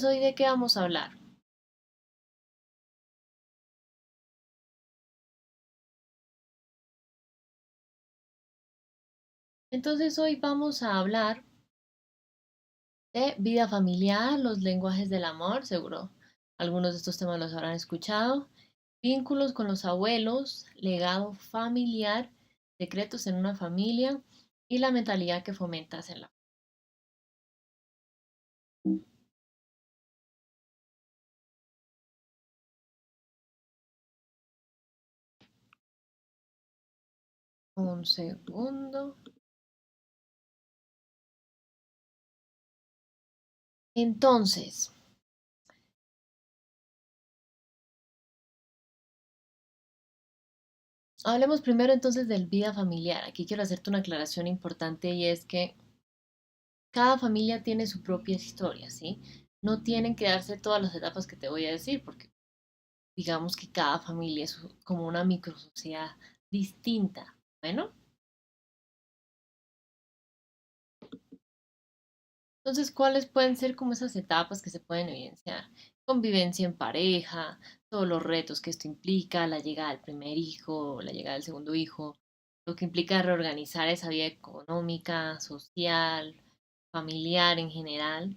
¿Hoy de qué vamos a hablar? Entonces hoy vamos a hablar de vida familiar, los lenguajes del amor, seguro algunos de estos temas los habrán escuchado, vínculos con los abuelos, legado familiar, secretos en una familia y la mentalidad que fomentas en la... Un segundo. Entonces, hablemos primero entonces del vida familiar. Aquí quiero hacerte una aclaración importante y es que cada familia tiene su propia historia, ¿sí? No tienen que darse todas las etapas que te voy a decir, porque digamos que cada familia es como una microsociedad distinta. Bueno, entonces, ¿cuáles pueden ser como esas etapas que se pueden evidenciar? Convivencia en pareja, todos los retos que esto implica, la llegada del primer hijo, la llegada del segundo hijo, lo que implica reorganizar esa vida económica, social, familiar en general.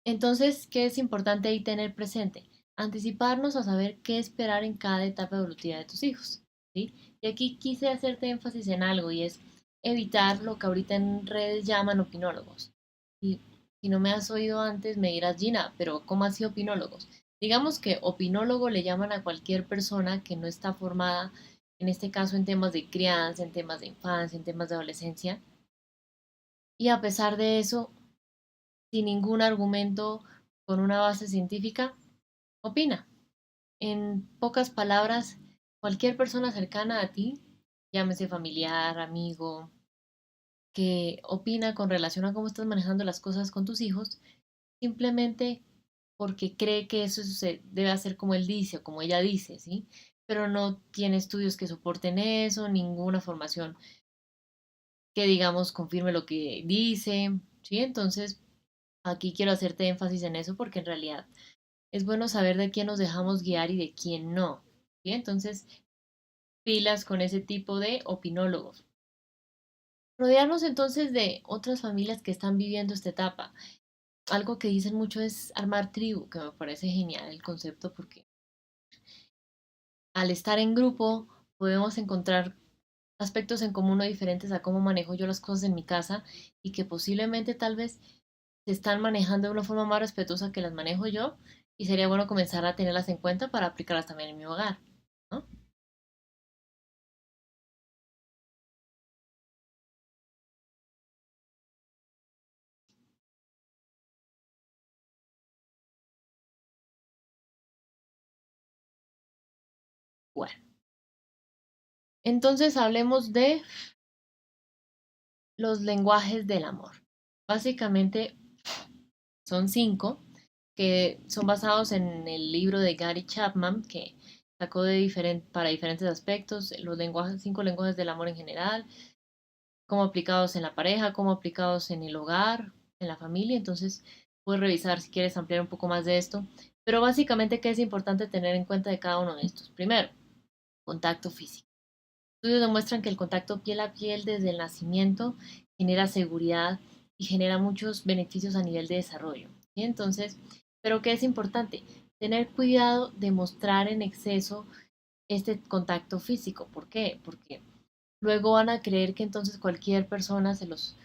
Entonces, ¿qué es importante ahí tener presente? Anticiparnos a saber qué esperar en cada etapa evolutiva de tus hijos, ¿sí? Y aquí quise hacerte énfasis en algo y es evitar lo que ahorita en redes llaman opinólogos. Y si no me has oído antes, me dirás, Gina, pero ¿cómo así opinólogos? Digamos que opinólogo le llaman a cualquier persona que no está formada, en este caso en temas de crianza, en temas de infancia, en temas de adolescencia, y a pesar de eso sin ningún argumento con una base científica, opina. En pocas palabras, cualquier persona cercana a ti, llámese familiar, amigo, que opina con relación a cómo estás manejando las cosas con tus hijos, simplemente porque cree que eso se debe hacer como él dice o como ella dice, ¿sí? Pero no tiene estudios que soporten eso, ninguna formación que, digamos, confirme lo que dice, ¿sí? Entonces, aquí quiero hacerte énfasis en eso porque en realidad es bueno saber de quién nos dejamos guiar y de quién no. ¿Sí? Entonces, pilas con ese tipo de opinólogos. Rodearnos entonces de otras familias que están viviendo esta etapa. Algo que dicen mucho es armar tribu, que me parece genial el concepto porque al estar en grupo podemos encontrar aspectos en común o diferentes a cómo manejo yo las cosas en mi casa y que posiblemente tal vez se están manejando de una forma más respetuosa que las manejo yo y sería bueno comenzar a tenerlas en cuenta para aplicarlas también en mi hogar, ¿no? Bueno, entonces hablemos de los lenguajes del amor. Básicamente son cinco que son basados en el libro de Gary Chapman que sacó para diferentes aspectos, los lenguajes, cinco lenguajes del amor en general, cómo aplicados en la pareja, cómo aplicados en el hogar, en la familia. Entonces puedes revisar si quieres ampliar un poco más de esto. Pero básicamente, ¿qué es importante tener en cuenta de cada uno de estos? Primero, contacto físico. Estudios demuestran que el contacto piel a piel desde el nacimiento genera seguridad y genera muchos beneficios a nivel de desarrollo. ¿Sí? Entonces, pero ¿qué es importante? Tener cuidado de mostrar en exceso este contacto físico. ¿Por qué? Porque luego van a creer que entonces cualquier persona se los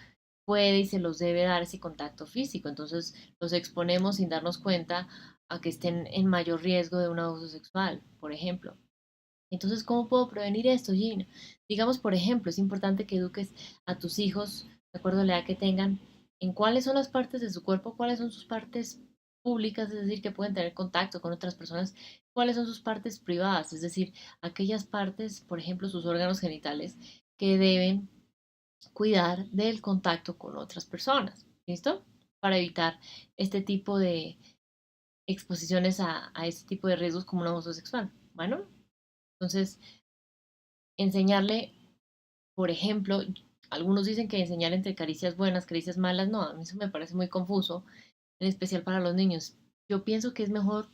puede y se los debe dar ese contacto físico. Entonces los exponemos sin darnos cuenta a que estén en mayor riesgo de un abuso sexual, por ejemplo. Entonces, ¿cómo puedo prevenir esto, Gina? Digamos, por ejemplo, es importante que eduques a tus hijos, de acuerdo a la edad que tengan, en cuáles son las partes de su cuerpo, cuáles son sus partes públicas, es decir, que pueden tener contacto con otras personas, cuáles son sus partes privadas, es decir, aquellas partes, por ejemplo, sus órganos genitales, que deben cuidar del contacto con otras personas. ¿Listo? Para evitar este tipo de exposiciones a este tipo de riesgos como un abuso sexual. Bueno, entonces enseñarle, por ejemplo, algunos dicen que enseñar entre caricias buenas, caricias malas, no, a mí eso me parece muy confuso, en especial para los niños. Yo pienso que es mejor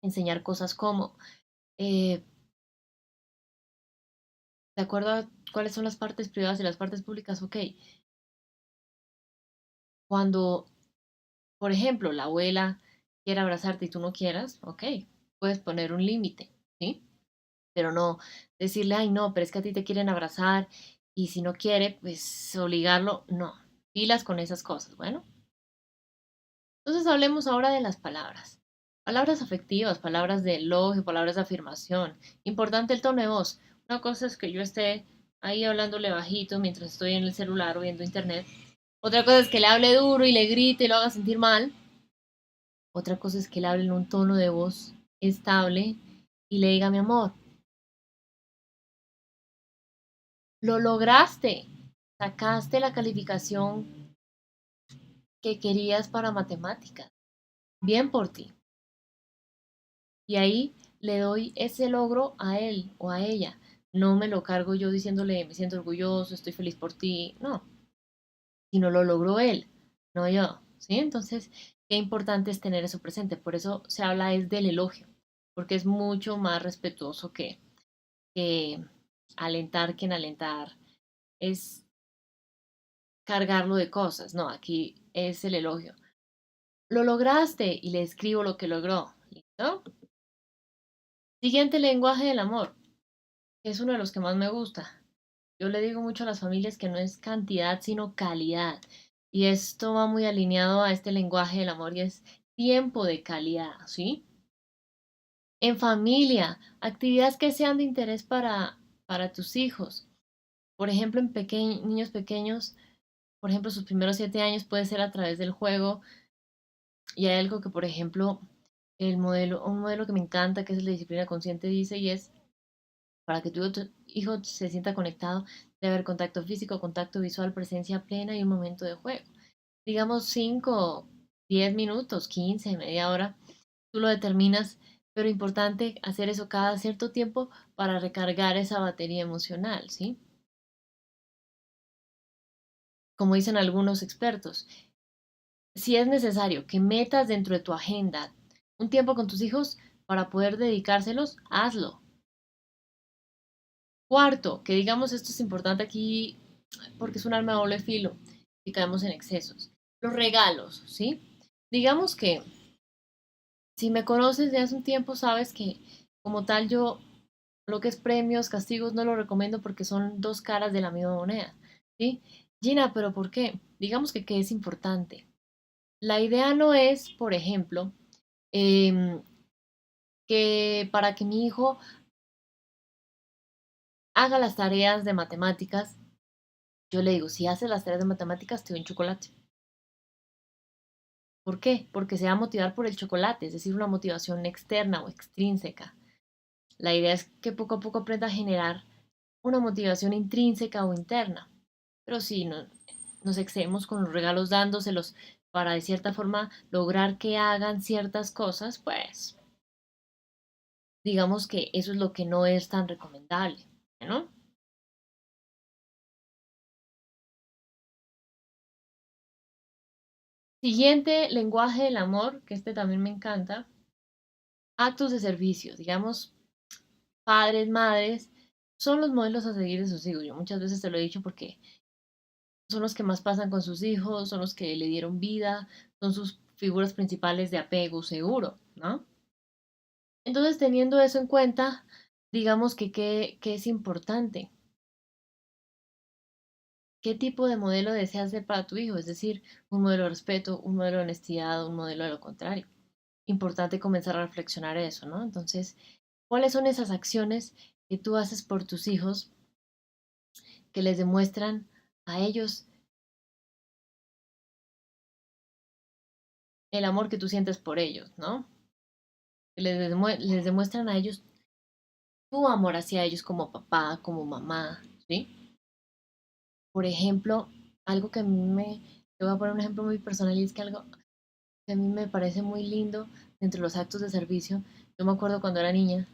enseñar cosas como, eh, de acuerdo a cuáles son las partes privadas y las partes públicas, ok, cuando, por ejemplo, la abuela quiere abrazarte y tú no quieras, ok, puedes poner un límite, ¿sí? Pero no decirle, ay, no, pero es que a ti te quieren abrazar y si no quiere, pues obligarlo, no, pilas con esas cosas, bueno. Entonces hablemos ahora de las palabras. Palabras afectivas, palabras de elogio, palabras de afirmación. Importante el tono de voz. Una cosa es que yo esté ahí hablándole bajito mientras estoy en el celular o viendo internet. Otra cosa es que le hable duro y le grite y lo haga sentir mal. Otra cosa es que le hable en un tono de voz estable y le diga, mi amor, lo lograste. Sacaste la calificación que querías para matemáticas. Bien por ti. Y ahí le doy ese logro a él o a ella. No me lo cargo yo diciéndole, me siento orgulloso, estoy feliz por ti. No, sino lo logró él, no yo. ¿Sí? Entonces, qué importante es tener eso presente. Por eso se habla es del elogio, porque es mucho más respetuoso que alentar que en alentar. Es cargarlo de cosas. No, aquí es el elogio. Lo lograste y le escribo lo que logró. ¿Listo? Siguiente lenguaje del amor, que es uno de los que más me gusta. Yo le digo mucho a las familias que no es cantidad, sino calidad. Y esto va muy alineado a este lenguaje del amor y es tiempo de calidad, ¿sí? En familia, actividades que sean de interés para tus hijos. Por ejemplo, en niños pequeños, por ejemplo, sus primeros 7 años puede ser a través del juego. Y hay algo que, por ejemplo, un modelo que me encanta, que es el de disciplina consciente, dice, y es para que tu hijo se sienta conectado, debe haber contacto físico, contacto visual, presencia plena y un momento de juego. Digamos 5, 10 minutos, 15, media hora, tú lo determinas, pero importante hacer eso cada cierto tiempo para recargar esa batería emocional, ¿sí? Como dicen algunos expertos, si es necesario que metas dentro de tu agenda un tiempo con tus hijos para poder dedicárselos, hazlo. Cuarto, que digamos esto es importante aquí porque es un arma de doble filo si caemos en excesos. Los regalos, ¿sí? Digamos que si me conoces de hace un tiempo, sabes que como tal yo lo que es premios, castigos, no lo recomiendo porque son dos caras de la misma moneda, ¿sí? Gina, pero ¿por qué? Digamos que es importante. La idea no es, por ejemplo, em, que para que mi hijo haga las tareas de matemáticas, yo le digo, si haces las tareas de matemáticas, te doy un chocolate. ¿Por qué? Porque se va a motivar por el chocolate, es decir, una motivación externa o extrínseca. La idea es que poco a poco aprenda a generar una motivación intrínseca o interna. Pero si no, nos excedemos con los regalos dándoselos para de cierta forma lograr que hagan ciertas cosas, pues digamos que eso es lo que no es tan recomendable, ¿no? Siguiente lenguaje del amor, que este también me encanta, actos de servicio, digamos, padres, madres, son los modelos a seguir de sus hijos. Yo muchas veces te lo he dicho porque son los que más pasan con sus hijos, son los que le dieron vida, son sus figuras principales de apego seguro, ¿no? Entonces, teniendo eso en cuenta, digamos que es importante. ¿Qué tipo de modelo deseas ser para tu hijo? Es decir, un modelo de respeto, un modelo de honestidad, un modelo de lo contrario. Importante comenzar a reflexionar eso, ¿no? Entonces, ¿cuáles son esas acciones que tú haces por tus hijos que les demuestran a ellos el amor que tú sientes por ellos, ¿no? Que les demuestran a ellos tu amor hacia ellos como papá, como mamá, ¿sí? Por ejemplo, algo que a mí te voy a poner un ejemplo muy personal y es que algo que a mí me parece muy lindo entre los actos de servicio. Yo me acuerdo cuando era niña,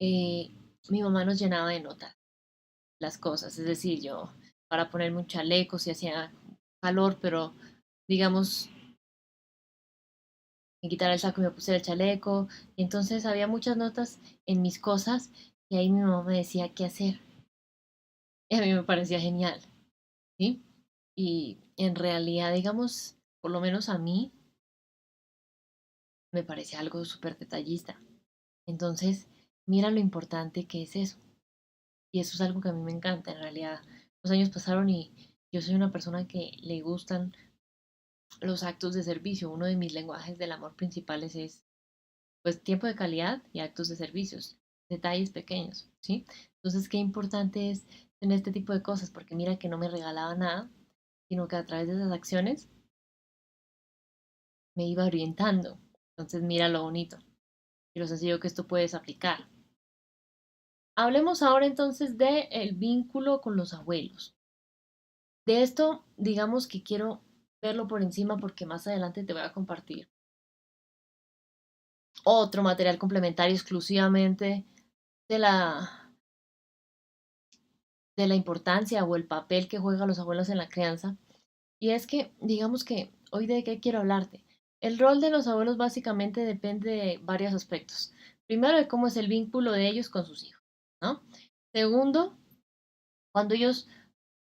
eh, mi mamá nos llenaba de notas las cosas, es decir, yo para ponerme un chaleco si hacía calor, pero digamos, me quitara el saco y me pusiera el chaleco. Y entonces había muchas notas en mis cosas y ahí mi mamá me decía qué hacer. Y a mí me parecía genial, ¿sí? Y en realidad, digamos, por lo menos a mí, me parecía algo súper detallista. Entonces, mira lo importante que es eso. Y eso es algo que a mí me encanta. En realidad, los años pasaron y yo soy una persona que le gustan los actos de servicio. Uno de mis lenguajes del amor principales es, pues, tiempo de calidad y actos de servicios, detalles pequeños, ¿sí? Entonces, qué importante es tener este tipo de cosas, porque mira que no me regalaba nada, sino que a través de esas acciones me iba orientando. Entonces, mira lo bonito y lo sencillo que esto puedes aplicar. Hablemos ahora entonces de el vínculo con los abuelos. De esto, digamos que quiero verlo por encima porque más adelante te voy a compartir otro material complementario exclusivamente de de la importancia o el papel que juegan los abuelos en la crianza. Y es que, digamos que hoy de qué quiero hablarte. El rol de los abuelos básicamente depende de varios aspectos. Primero, de cómo es el vínculo de ellos con sus hijos, ¿no? Segundo, cuando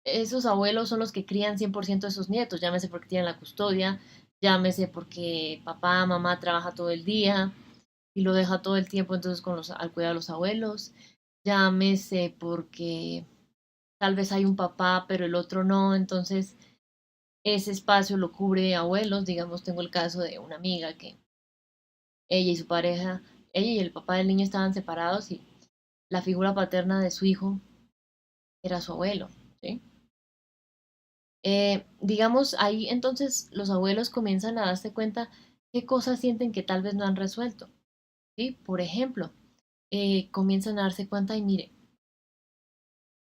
esos abuelos son los que crían 100% de sus nietos, llámese porque tienen la custodia, llámese porque papá, mamá trabaja todo el día y lo deja todo el tiempo entonces al cuidado de los abuelos, llámese porque tal vez hay un papá pero el otro no, entonces ese espacio lo cubre abuelos, digamos, tengo el caso de una amiga que ella y su pareja, ella y el papá del niño estaban separados y la figura paterna de su hijo era su abuelo, ¿sí? Digamos, ahí entonces los abuelos comienzan a darse cuenta qué cosas sienten que tal vez no han resuelto, ¿sí? Por ejemplo, comienzan a darse cuenta y mire,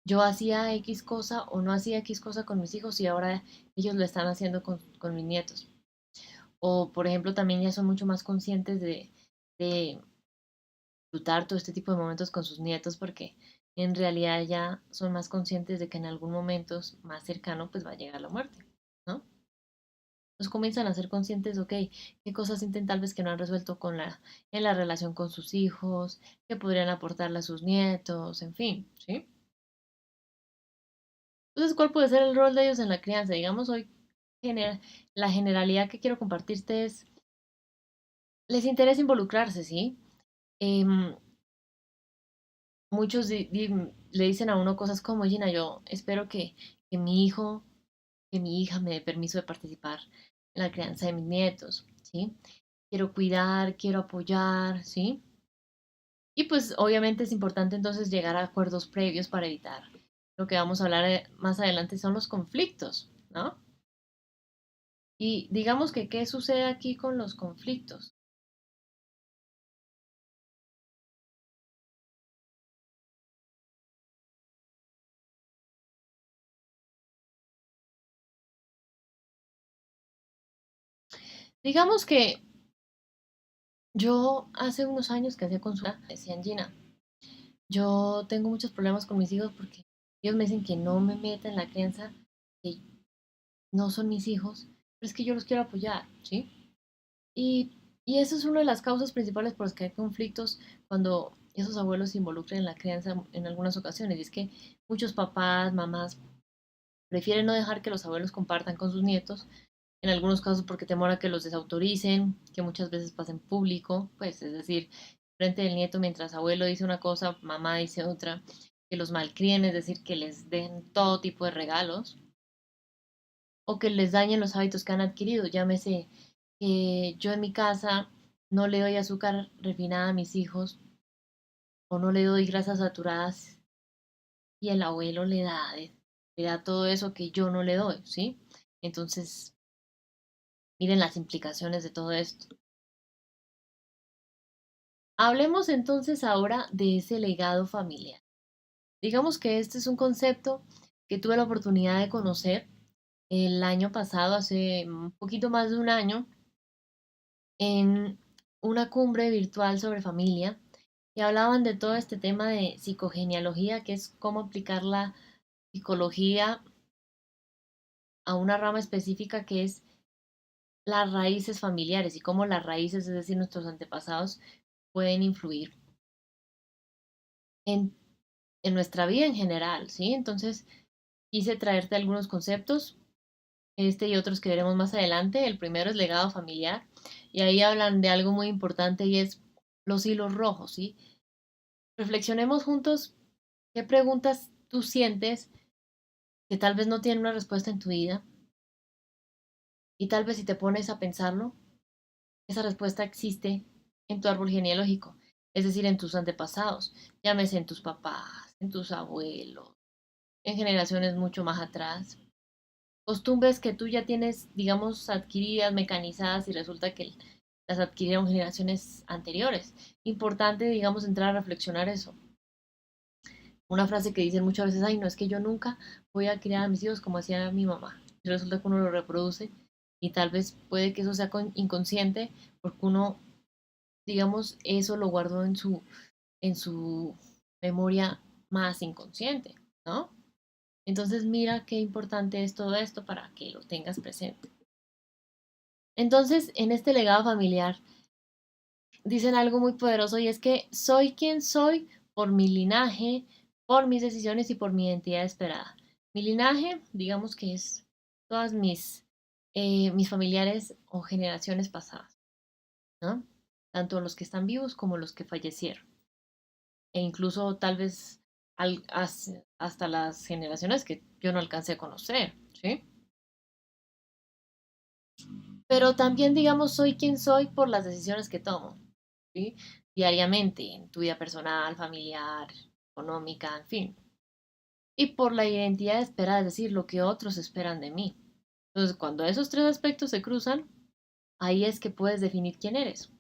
yo hacía X cosa o no hacía X cosa con mis hijos y ahora ellos lo están haciendo con mis nietos. O, por ejemplo, también ya son mucho más conscientes de disfrutar todo este tipo de momentos con sus nietos porque en realidad ya son más conscientes de que en algún momento más cercano pues va a llegar la muerte, ¿no? Entonces comienzan a ser conscientes, ok, qué cosas sienten tal vez que no han resuelto en la relación con sus hijos, qué podrían aportarle a sus nietos, en fin, ¿sí? Entonces, ¿cuál puede ser el rol de ellos en la crianza? Digamos, hoy gener- la generalidad que quiero compartirte es, les interesa involucrarse, ¿sí? Em, muchos le dicen a uno cosas como, Gina, yo espero que mi hijo, que mi hija me dé permiso de participar en la crianza de mis nietos, ¿sí? Quiero cuidar, quiero apoyar, ¿sí? Y pues obviamente es importante entonces llegar a acuerdos previos para evitar lo que vamos a hablar más adelante son los conflictos, ¿no? Y digamos que, ¿qué sucede aquí con los conflictos? Digamos que yo hace unos años que hacía consulta, decían, Gina, yo tengo muchos problemas con mis hijos porque ellos me dicen que no me meta en la crianza, que no son mis hijos, pero es que yo los quiero apoyar, ¿sí? Y, y esa es una de las causas principales por las que hay conflictos cuando esos abuelos se involucran en la crianza en algunas ocasiones. Y es que muchos papás, mamás prefieren no dejar que los abuelos compartan con sus nietos, en algunos casos porque temor a que los desautoricen, que muchas veces pasa en público, pues es decir, frente del nieto mientras abuelo dice una cosa, mamá dice otra, que los malcríen, es decir, que les den todo tipo de regalos o que les dañen los hábitos que han adquirido. Llámese que yo en mi casa no le doy azúcar refinada a mis hijos o no le doy grasas saturadas y el abuelo le da todo eso que yo no le doy, ¿sí? Entonces, miren las implicaciones de todo esto. Hablemos entonces ahora de ese legado familiar. Digamos que este es un concepto que tuve la oportunidad de conocer el año pasado, hace un poquito más de un año, en una cumbre virtual sobre familia y hablaban de todo este tema de psicogenealogía, que es cómo aplicarla psicología a una rama específica que es las raíces familiares y cómo las raíces, es decir, nuestros antepasados, pueden influir en, en nuestra vida en general, ¿sí? Entonces, quise traerte algunos conceptos, este y otros que veremos más adelante. El primero es legado familiar, y ahí hablan de algo muy importante y es los hilos rojos, ¿sí? Reflexionemos juntos qué preguntas tú sientes que tal vez no tienen una respuesta en tu vida, y tal vez si te pones a pensarlo, esa respuesta existe en tu árbol genealógico, es decir, en tus antepasados, llámese en tus papás, en tus abuelos, en generaciones mucho más atrás. Costumbres que tú ya tienes, digamos, adquiridas, mecanizadas y resulta que las adquirieron generaciones anteriores. Importante, digamos, entrar a reflexionar eso. Una frase que dicen muchas veces, ay, no, es que yo nunca voy a criar a mis hijos como hacía mi mamá. Y resulta que uno lo reproduce y tal vez puede que eso sea inconsciente porque uno, digamos, eso lo guardó en su memoria más inconsciente, ¿no? Entonces mira qué importante es todo esto para que lo tengas presente. Entonces, en este legado familiar, dicen algo muy poderoso y es que soy quien soy por mi linaje, por mis decisiones y por mi identidad esperada. Mi linaje, digamos que es todas mis familiares o generaciones pasadas, ¿no? Tanto los que están vivos como los que fallecieron. E incluso tal vez hasta las generaciones que yo no alcancé a conocer, ¿sí? Pero también, digamos, soy quien soy por las decisiones que tomo, ¿sí? Diariamente, en tu vida personal, familiar, económica, en fin. Y por la identidad esperada, es decir, lo que otros esperan de mí. Entonces, cuando esos tres aspectos se cruzan, ahí es que puedes definir quién eres.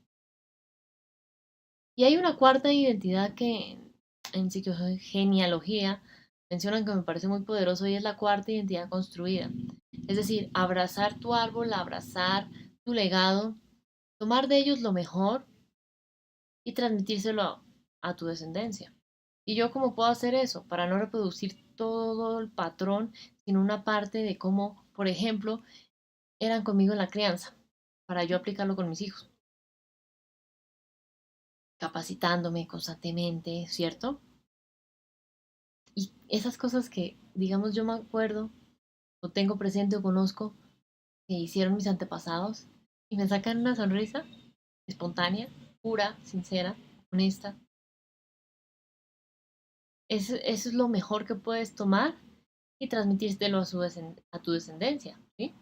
Y hay una cuarta identidad que en genealogía mencionan que me parece muy poderoso y es la cuarta identidad construida. Es decir, abrazar tu árbol, abrazar tu legado, tomar de ellos lo mejor y transmitírselo a tu descendencia. ¿Y yo cómo puedo hacer eso? Para no reproducir todo el patrón, sino una parte de cómo, por ejemplo, eran conmigo en la crianza, para yo aplicarlo con mis hijos, capacitándome constantemente, ¿cierto? Y esas cosas que, digamos, yo me acuerdo o tengo presente o conozco que hicieron mis antepasados y me sacan una sonrisa espontánea, pura, sincera, honesta. Eso es lo mejor que puedes tomar y transmitírselo a tu descendencia, ¿sí?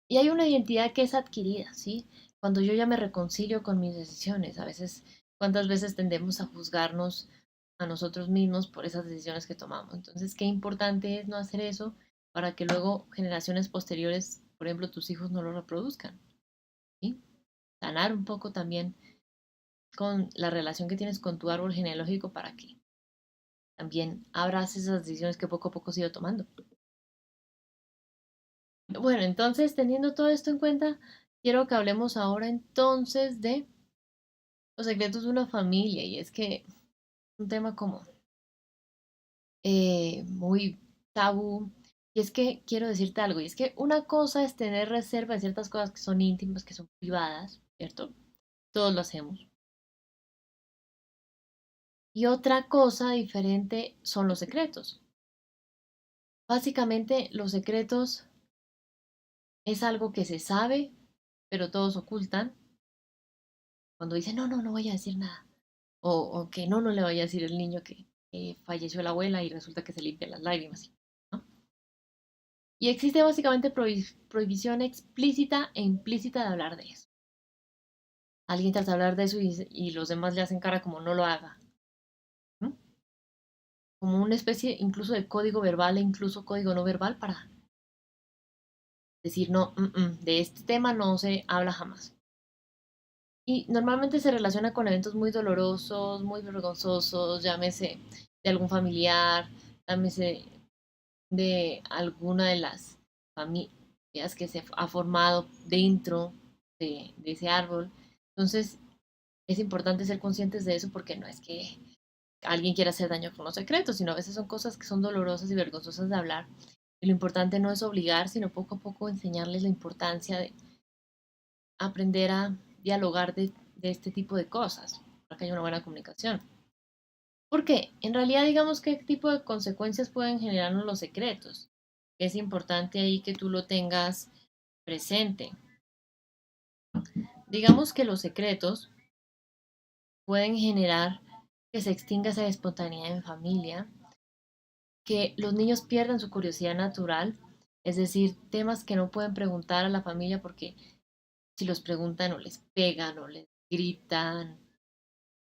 Y hay una identidad que es adquirida, ¿sí? Cuando yo ya me reconcilio con mis decisiones, a veces, ¿cuántas veces tendemos a juzgarnos a nosotros mismos por esas decisiones que tomamos? Entonces, qué importante es no hacer eso para que luego generaciones posteriores, por ejemplo, tus hijos no lo reproduzcan, ¿sí? Sanar un poco también con la relación que tienes con tu árbol genealógico para que también abras esas decisiones que poco a poco has ido tomando. Bueno, entonces, teniendo todo esto en cuenta, quiero que hablemos ahora entonces de los secretos de una familia. Y es que es un tema como muy tabú. Y es que quiero decirte algo, y es que una cosa es tener reserva de ciertas cosas que son íntimas, que son privadas, ¿cierto? Todos lo hacemos. Y otra cosa diferente son los secretos. Básicamente, los secretos es algo que se sabe, pero todos ocultan. Cuando dicen, no, no, no voy a decir nada. O que no, no le vaya a decir el niño que falleció la abuela y resulta que se limpia las lágrimas, ¿no? Y existe básicamente prohibición explícita e implícita de hablar de eso. Alguien trata de hablar de eso y los demás le hacen cara como no lo haga, ¿no? Como una especie incluso de código verbal e incluso código no verbal para decir no, de este tema no se habla jamás. Y normalmente se relaciona con eventos muy dolorosos, muy vergonzosos, llámese de algún familiar, llámese de alguna de las familias que se ha formado dentro de ese árbol. Entonces, es importante ser conscientes de eso porque no es que alguien quiera hacer daño con los secretos, sino a veces son cosas que son dolorosas y vergonzosas de hablar. Y lo importante no es obligar, sino poco a poco enseñarles la importancia de aprender a dialogar de este tipo de cosas, para que haya una buena comunicación. Porque en realidad digamos qué tipo de consecuencias pueden generarnos los secretos. Es importante ahí que tú lo tengas presente. Digamos que los secretos pueden generar que se extinga esa espontaneidad en familia, que los niños pierdan su curiosidad natural, es decir, temas que no pueden preguntar a la familia porque si los preguntan o les pegan o les gritan,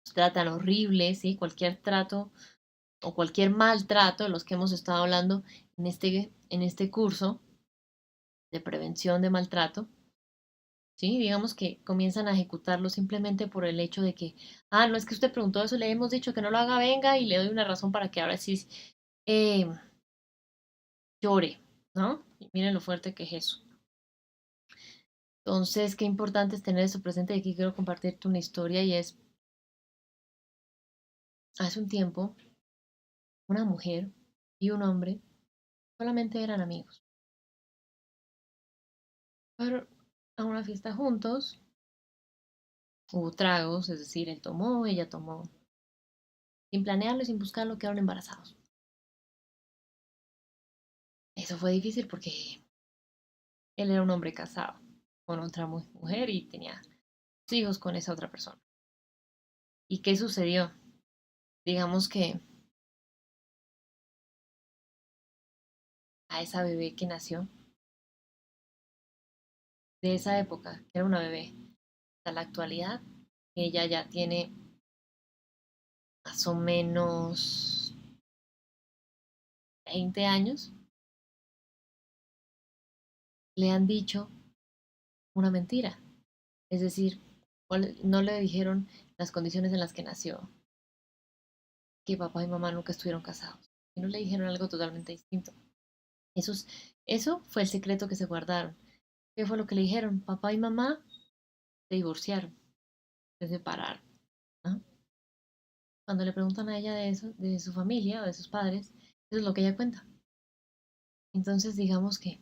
los tratan horrible, ¿sí? Cualquier trato o cualquier maltrato de los que hemos estado hablando en este curso de prevención de maltrato, ¿sí? Digamos que comienzan a ejecutarlo simplemente por el hecho de que, ah, no es que usted preguntó eso, le hemos dicho que no lo haga, venga, y le doy una razón para que ahora sí eh, llore, ¿no? Y miren lo fuerte que es eso. Entonces, qué importante es tener eso presente. Y aquí quiero compartirte una historia y es, hace un tiempo, una mujer y un hombre solamente eran amigos. Fueron a una fiesta juntos, hubo tragos, es decir, él tomó, ella tomó. Sin planearlo y sin buscarlo, quedaron embarazados. Eso fue difícil porque él era un hombre casado con otra mujer y tenía hijos con esa otra persona. ¿Y qué sucedió? Digamos que a esa bebé que nació, de esa época, que era una bebé, hasta la actualidad, ella ya tiene más o menos 20 años, le han dicho una mentira. Es decir, no le dijeron las condiciones en las que nació, que papá y mamá nunca estuvieron casados, y no le dijeron algo totalmente distinto. Eso, eso fue el secreto que se guardaron. ¿Qué fue lo que le dijeron? Papá y mamá se divorciaron, se separaron, ¿no? Cuando le preguntan a ella de eso, de su familia o de sus padres, eso es lo que ella cuenta. Entonces, digamos que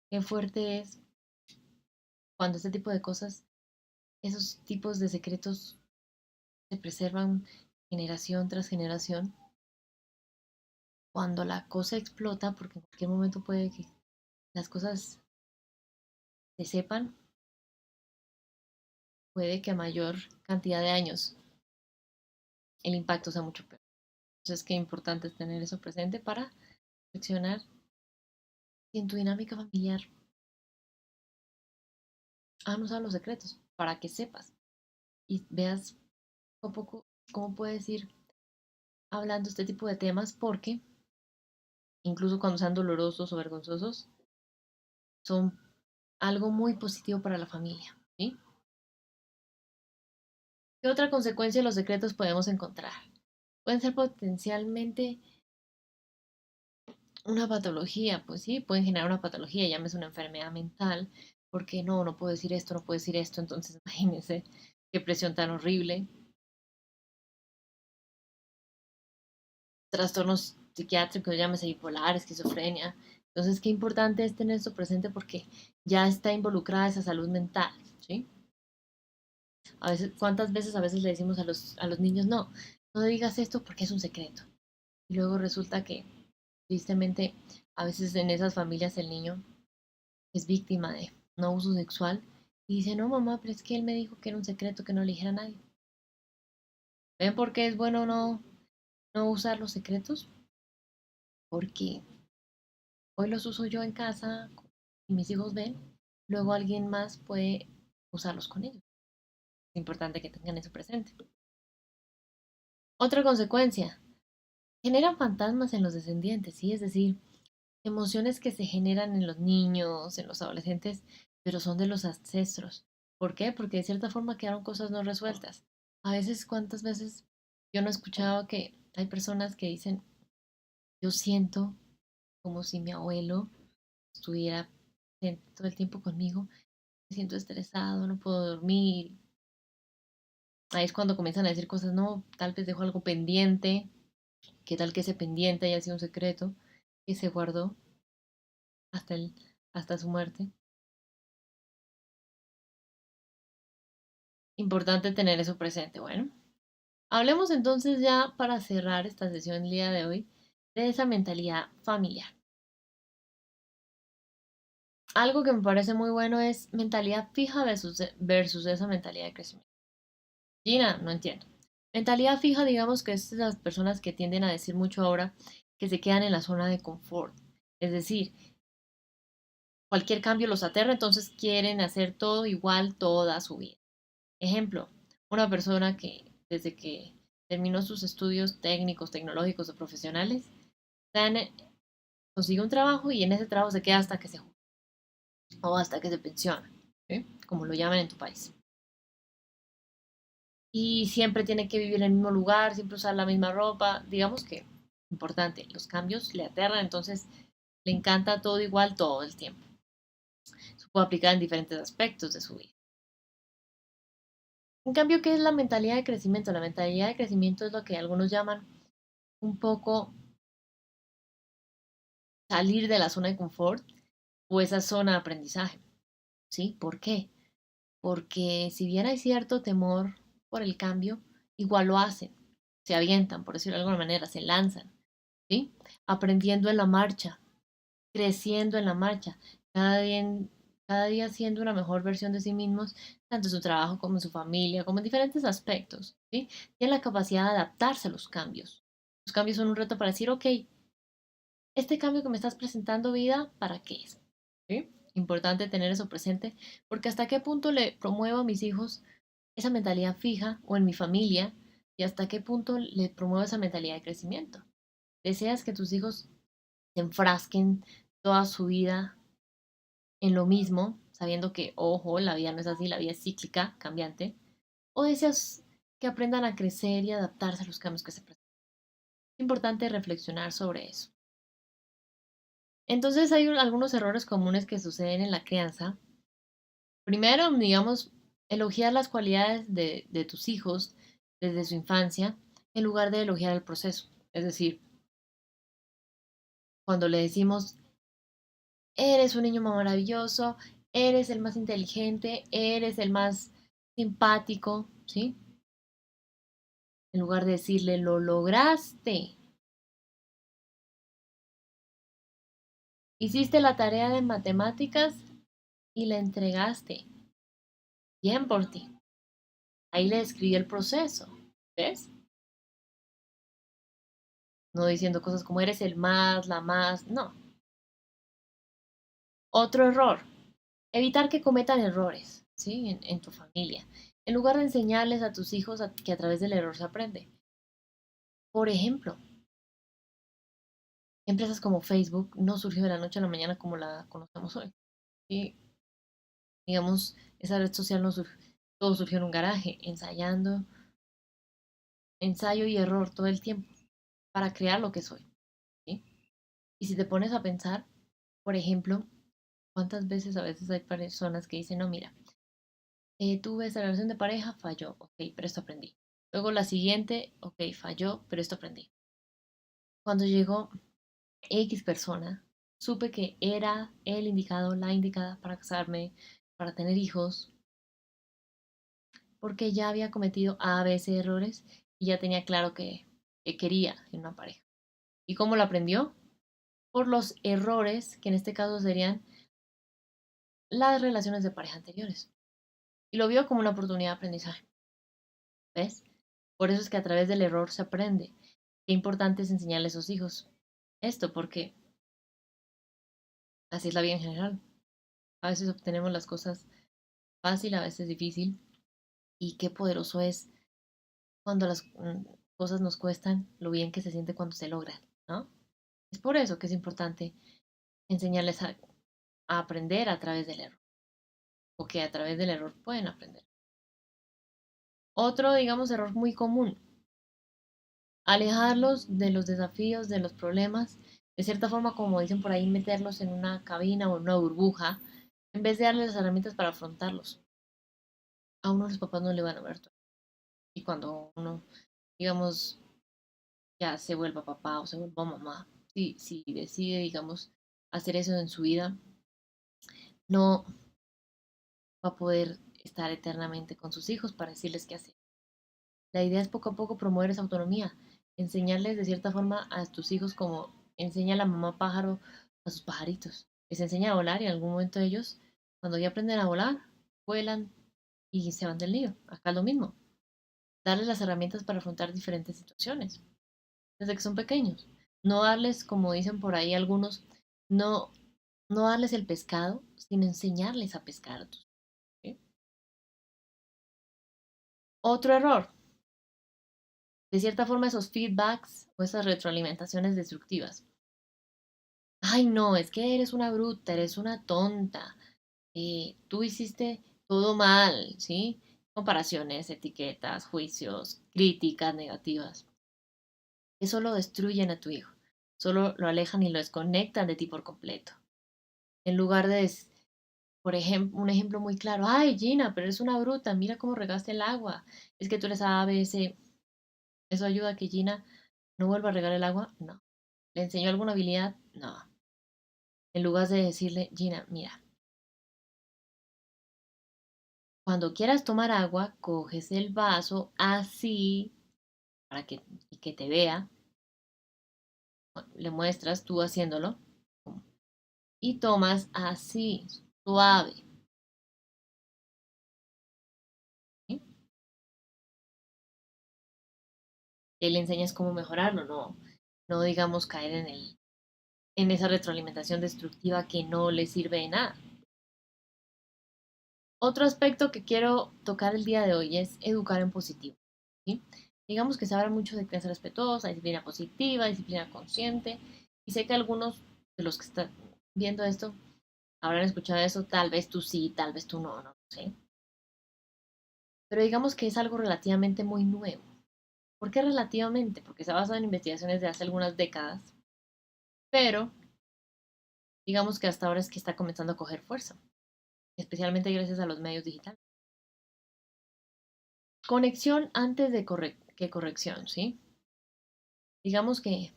qué fuerte es cuando este tipo de cosas, esos tipos de secretos se preservan generación tras generación. Cuando la cosa explota, porque en cualquier momento puede que las cosas se sepan, puede que a mayor cantidad de años el impacto sea mucho peor. Entonces, qué importante es tener eso presente para reflexionar si en tu dinámica familiar han usado los secretos, para que sepas y veas poco a poco cómo puedes ir hablando este tipo de temas, porque incluso cuando sean dolorosos o vergonzosos, son algo muy positivo para la familia, ¿sí? ¿Qué otra consecuencia de los secretos podemos encontrar? Pueden ser potencialmente una patología, pues sí, pueden generar una patología, llámese una enfermedad mental, porque no, no puedo decir esto, no puedo decir esto, entonces imagínense qué presión tan horrible. Trastornos psiquiátricos, llámese bipolar, esquizofrenia. Entonces, qué importante es tener esto presente porque ya está involucrada esa salud mental, ¿sí? A veces, ¿cuántas veces a veces le decimos a los niños, no, no digas esto porque es un secreto? Y luego resulta que, tristemente, a veces en esas familias el niño es víctima de un abuso sexual y dice, no, mamá, pero es que él me dijo que era un secreto que no le dijera a nadie. ¿Ven por qué es bueno no usar los secretos? Porque hoy los uso yo en casa y mis hijos ven, luego alguien más puede usarlos con ellos. Es importante que tengan eso presente. Otra consecuencia, generan fantasmas en los descendientes, ¿sí? Es decir, emociones que se generan en los niños, en los adolescentes, pero son de los ancestros. ¿Por qué? Porque de cierta forma quedaron cosas no resueltas. A veces, ¿cuántas veces yo no he escuchado que hay personas que dicen, yo siento como si mi abuelo estuviera todo el tiempo conmigo, me siento estresado, no puedo dormir, Ahí es cuando comienzan a decir cosas, no, tal vez dejó algo pendiente, qué tal que ese pendiente haya sido un secreto que se guardó hasta, hasta su muerte. Importante tener eso presente. Bueno, hablemos entonces ya para cerrar esta sesión el día de hoy de esa mentalidad familiar. Algo que me parece muy bueno es mentalidad fija versus esa mentalidad de crecimiento. Gina, no entiendo. Mentalidad fija, digamos que es de las personas que tienden a decir mucho ahora que se quedan en la zona de confort. Es decir, cualquier cambio los aterra, entonces quieren hacer todo igual toda su vida. Ejemplo, una persona que desde que terminó sus estudios técnicos, tecnológicos o profesionales, consigue un trabajo y en ese trabajo se queda hasta que se jubila o hasta que se pensiona, ¿sí? Como lo llaman en tu país. Y siempre tiene que vivir en el mismo lugar, siempre usar la misma ropa. Digamos que, importante, los cambios le aterran, entonces le encanta todo igual todo el tiempo. Se puede aplicar en diferentes aspectos de su vida. En cambio, ¿qué es la mentalidad de crecimiento? La mentalidad de crecimiento es lo que algunos llaman un poco salir de la zona de confort o esa zona de aprendizaje. ¿Sí? ¿Por qué? Porque si bien hay cierto temor por el cambio, igual lo hacen, se avientan, por decirlo de alguna manera, se lanzan, ¿sí? Aprendiendo en la marcha, creciendo en la marcha, cada día siendo una mejor versión de sí mismos, tanto en su trabajo como en su familia, como en diferentes aspectos, ¿sí? Tienen la capacidad de adaptarse a los cambios. Los cambios son un reto para decir, ok, este cambio que me estás presentando, vida, ¿para qué es? ¿Sí? Importante tener eso presente, porque hasta qué punto le promuevo a mis hijos esa mentalidad fija o en mi familia y hasta qué punto le promuevo esa mentalidad de crecimiento. ¿Deseas que tus hijos se enfrasquen toda su vida en lo mismo, sabiendo que, ojo, la vida no es así, la vida es cíclica, cambiante? ¿O deseas que aprendan a crecer y adaptarse a los cambios que se presentan? Es importante reflexionar sobre eso. Entonces hay algunos errores comunes que suceden en la crianza. Primero, digamos, elogiar las cualidades de tus hijos desde su infancia en lugar de elogiar el proceso. Es decir, cuando le decimos, eres un niño maravilloso, eres el más inteligente, eres el más simpático, ¿sí? En lugar de decirle, lo lograste, hiciste la tarea de matemáticas y la entregaste. Bien por ti. Ahí le describí el proceso, ¿ves? No diciendo cosas como eres el más, la más, no. Otro error, evitar que cometan errores, ¿sí? En tu familia. En lugar de enseñarles a tus hijos que a través del error se aprende. Por ejemplo, empresas como Facebook no surgió de la noche a la mañana como la conocemos hoy. Y, digamos, esa red social no surgió, todo surgió en un garaje, ensayando, ensayo y error todo el tiempo para crear lo que soy. ¿Sí? Y si te pones a pensar, por ejemplo, ¿cuántas veces a veces hay personas que dicen, no, mira, tuve esa relación de pareja, falló, ok, pero esto aprendí. Luego la siguiente, ok, falló, pero esto aprendí. Cuando llegó X persona, supe que era el indicado, la indicada para casarme, para tener hijos, porque ya había cometido A, B, C errores y ya tenía claro que quería en una pareja. ¿Y cómo lo aprendió? Por los errores, que en este caso serían las relaciones de pareja anteriores. Y lo vio como una oportunidad de aprendizaje. ¿Ves? Por eso es que a través del error se aprende. Qué importante es enseñarle a esos hijos esto, porque así es la vida en general. A veces obtenemos las cosas fácil, a veces difícil, y qué poderoso es cuando las cosas nos cuestan, lo bien que se siente cuando se logran, ¿no? Es por eso que es importante enseñarles a aprender a través del error, o que a través del error pueden aprender. Otro, digamos, error muy común, alejarlos de los desafíos, de los problemas, de cierta forma, como dicen por ahí, meterlos en una cabina o en una burbuja, en vez de darles las herramientas para afrontarlos. A uno los papás no le van a ver todo. Y cuando uno, digamos, ya se vuelva papá o se vuelva mamá, si decide, digamos, hacer eso en su vida, no va a poder estar eternamente con sus hijos para decirles qué hacer. La idea es poco a poco promover esa autonomía, enseñarles de cierta forma a tus hijos como enseña la mamá pájaro a sus pajaritos. Les enseña a volar y en algún momento ellos, cuando ya aprenden a volar, vuelan y se van del nido. Acá es lo mismo. Darles las herramientas para afrontar diferentes situaciones desde que son pequeños. No darles, como dicen por ahí algunos, no, no darles el pescado, sino enseñarles a pescar. ¿Sí? Otro error, de cierta forma, esos feedbacks o esas retroalimentaciones destructivas. Ay, no, es que eres una bruta, eres una tonta, tú hiciste todo mal, ¿sí? Comparaciones, etiquetas, juicios, críticas negativas. Eso lo destruyen a tu hijo, solo lo alejan y lo desconectan de ti por completo. En lugar de, por ejemplo, un ejemplo muy claro, ay, Gina, pero eres una bruta, mira cómo regaste el agua, es que tú eres A, B, C. ¿Eso ayuda a que Gina no vuelva a regar el agua? No. ¿Le enseñó alguna habilidad? No. En lugar de decirle, Gina, mira, cuando quieras tomar agua, coges el vaso así para que te vea, le muestras tú haciéndolo y tomas así, suave. ¿Sí? Y le enseñas cómo mejorarlo, no digamos caer en esa retroalimentación destructiva que no le sirve de nada. Otro aspecto que quiero tocar el día de hoy es educar en positivo. ¿Sí? Digamos que se habla mucho de crianza respetuosa, disciplina positiva, disciplina consciente, y sé que algunos de los que están viendo esto habrán escuchado eso, tal vez tú sí, tal vez tú no, no sé. Pero digamos que es algo relativamente muy nuevo. ¿Por qué relativamente? Porque se ha basado en investigaciones de hace algunas décadas, pero digamos que hasta ahora es que está comenzando a coger fuerza, especialmente gracias a los medios digitales. Conexión antes de que corrección, ¿sí? Digamos que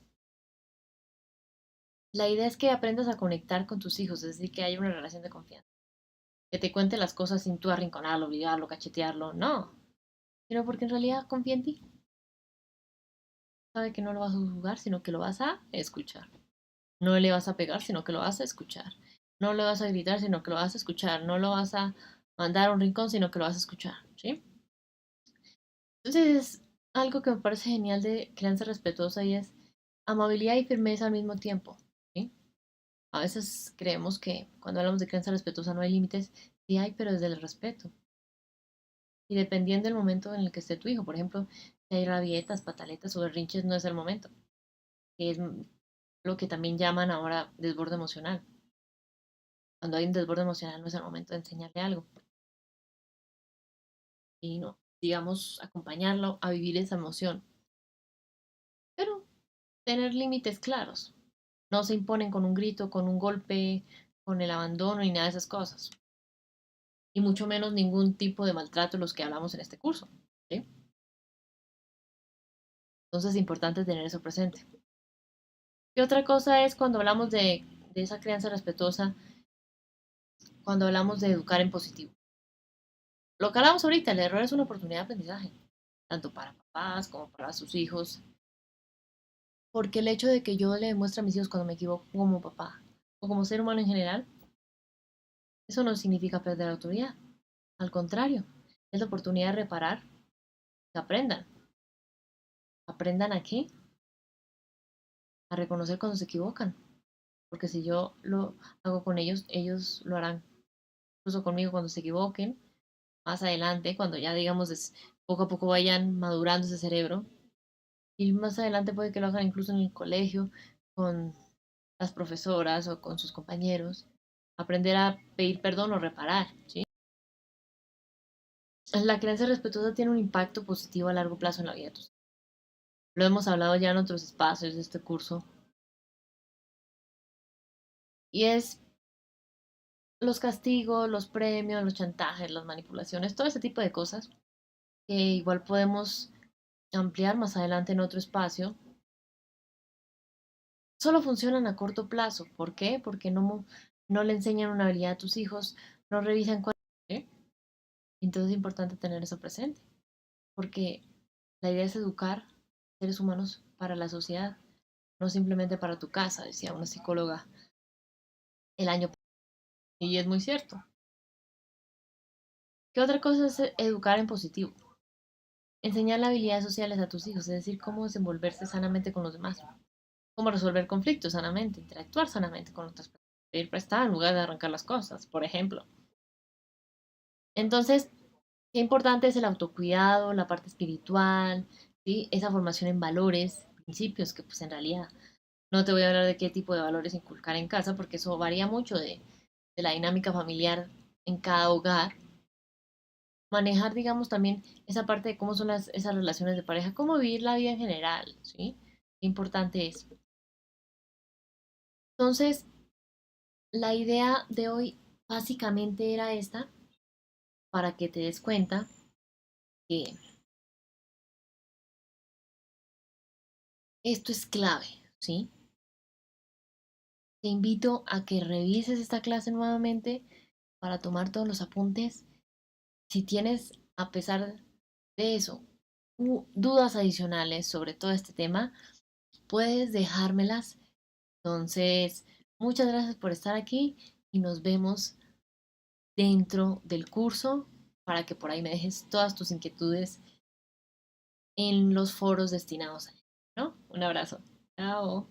la idea es que aprendas a conectar con tus hijos, es decir, que haya una relación de confianza. Que te cuente las cosas sin tú arrinconarlo, obligarlo, cachetearlo, no. Sino porque en realidad confía en ti. Sabe que no lo vas a juzgar, sino que lo vas a escuchar. No le vas a pegar, sino que lo vas a escuchar. No le vas a gritar, sino que lo vas a escuchar. No lo vas a mandar a un rincón, sino que lo vas a escuchar, ¿sí? Entonces es algo que me parece genial de crianza respetuosa y es amabilidad y firmeza al mismo tiempo, ¿sí? A veces creemos que cuando hablamos de crianza respetuosa no hay límites, sí hay, pero desde el respeto. Y dependiendo del momento en el que esté tu hijo, por ejemplo, si hay rabietas, pataletas o berrinches, no es el momento. Que es lo que también llaman ahora desborde emocional. Cuando hay un desborde emocional no es el momento de enseñarle algo. Y no, digamos, acompañarlo a vivir esa emoción. Pero tener límites claros. No se imponen con un grito, con un golpe, con el abandono y nada de esas cosas. Y mucho menos ningún tipo de maltrato los que hablamos en este curso. ¿Sí? Entonces es importante tener eso presente. Y otra cosa es cuando hablamos de esa crianza respetuosa, cuando hablamos de educar en positivo. Lo que hablamos ahorita, el error es una oportunidad de aprendizaje, tanto para papás como para sus hijos, porque el hecho de que yo le demuestre a mis hijos cuando me equivoco como papá o como ser humano en general, eso no significa perder autoridad. Al contrario, es la oportunidad de reparar, que aprendan. ¿Aprendan a qué? A reconocer cuando se equivocan. Porque si yo lo hago con ellos, ellos lo harán incluso conmigo cuando se equivoquen. Más adelante, cuando ya digamos poco a poco vayan madurando ese cerebro. Y más adelante puede que lo hagan incluso en el colegio, con las profesoras o con sus compañeros. Aprender a pedir perdón o reparar, ¿sí? La crianza respetuosa tiene un impacto positivo a largo plazo en la vida de tus hijos. Lo hemos hablado ya en otros espacios de este curso. Y es los castigos, los premios, los chantajes, las manipulaciones, todo ese tipo de cosas que igual podemos ampliar más adelante en otro espacio, solo funcionan a corto plazo. ¿Por qué? Porque no le enseñan una habilidad a tus hijos, no revisan cuál. ¿Eh? Entonces es importante tener eso presente, porque la idea es educar seres humanos para la sociedad, no simplemente para tu casa, decía una psicóloga el año pasado. Y es muy cierto. ¿Qué otra cosa es educar en positivo? Enseñar las habilidades sociales a tus hijos, es decir, cómo desenvolverse sanamente con los demás, cómo resolver conflictos sanamente, interactuar sanamente con otras personas, pedir prestado en lugar de arrancar las cosas, por ejemplo. Entonces, qué importante es el autocuidado, la parte espiritual, ¿sí? Esa formación en valores, principios, que pues en realidad no te voy a hablar de qué tipo de valores inculcar en casa, porque eso varía mucho de la dinámica familiar en cada hogar. Manejar, digamos, también esa parte de cómo son esas relaciones de pareja, cómo vivir la vida en general, ¿sí? Qué importante es. Entonces, la idea de hoy básicamente era esta, para que te des cuenta que esto es clave, ¿sí? Te invito a que revises esta clase nuevamente para tomar todos los apuntes. Si tienes, a pesar de eso, dudas adicionales sobre todo este tema, puedes dejármelas. Entonces, muchas gracias por estar aquí y nos vemos dentro del curso para que por ahí me dejes todas tus inquietudes en los foros destinados a ello, ¿no? Un abrazo. Chao.